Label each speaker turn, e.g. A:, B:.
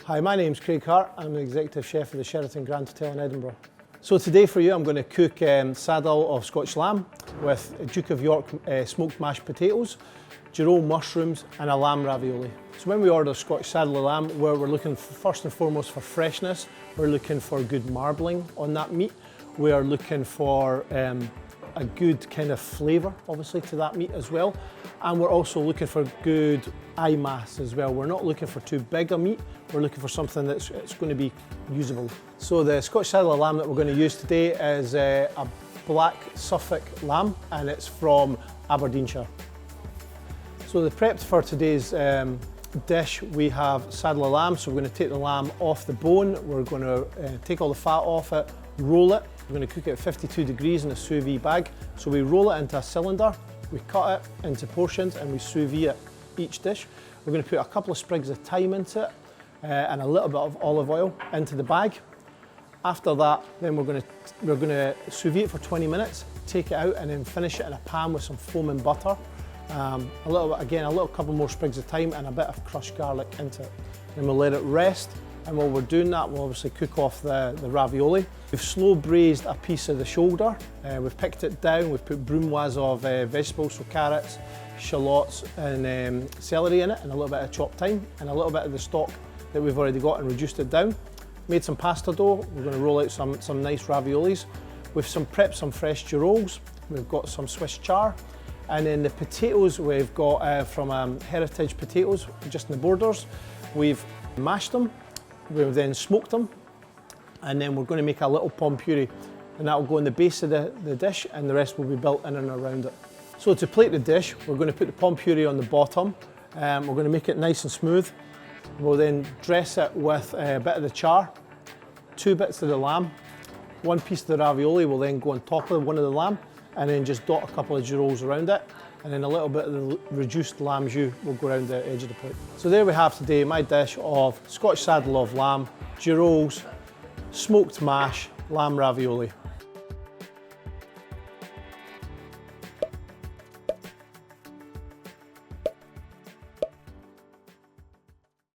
A: Hi, my name's Craig Hart. I'm the Executive Chef of the Sheraton Grand Hotel in Edinburgh. So today for you I'm going to cook Saddle of Scotch Lamb with Duke of York smoked mashed potatoes, girolles mushrooms and a lamb ravioli. So when we order Scotch Saddle of Lamb, we're looking first and foremost for freshness. We're looking for good marbling on that meat. We are looking for a good kind of flavour, obviously, to that meat as well. And we're also looking for good eye mass as well. We're not looking for too big a meat. We're looking for something that's going to be usable. So the Scotch Saddle of Lamb that we're going to use today is a black Suffolk lamb, and it's from Aberdeenshire. So the prep for today's dish, we have saddle of lamb. So we're going to take the lamb off the bone. We're going to take all the fat off it, roll it. We're going to cook it at 52 degrees in a sous vide bag. So we roll it into a cylinder, we cut it into portions and we sous vide it each dish. We're going to put a couple of sprigs of thyme into it and a little bit of olive oil into the bag. After that, then we're going to sous vide it for 20 minutes, take it out and then finish it in a pan with some foaming butter. A couple more sprigs of thyme and a bit of crushed garlic into it. Then we'll let it rest. And while we're doing that, we'll obviously cook off the ravioli. We've slow braised a piece of the shoulder. We've picked it down, we've put brunoise of vegetables, so carrots, shallots and celery in it, and a little bit of chopped thyme, and a little bit of the stock that we've already got and reduced it down. Made some pasta dough. We're going to roll out some nice raviolis. We've prepped some fresh girolles. We've got some Swiss chard. And then the potatoes we've got from Heritage Potatoes, just in the borders. We've mashed them. We've then smoked them, and then we're going to make a little pomme puree, and that will go in the base of the dish, and the rest will be built in and around it. So to plate the dish, we're going to put the pomme puree on the bottom. We're going to make it nice and smooth. We'll then dress it with a bit of the char, 2 bits of the lamb, 1 piece of the ravioli will then go on top of one of the lamb, and then just dot a couple of girolles around it. And then a little bit of the reduced lamb jus will go around the edge of the plate. So there we have today my dish of Scotch Saddle of Lamb, girolles, smoked mash, lamb ravioli.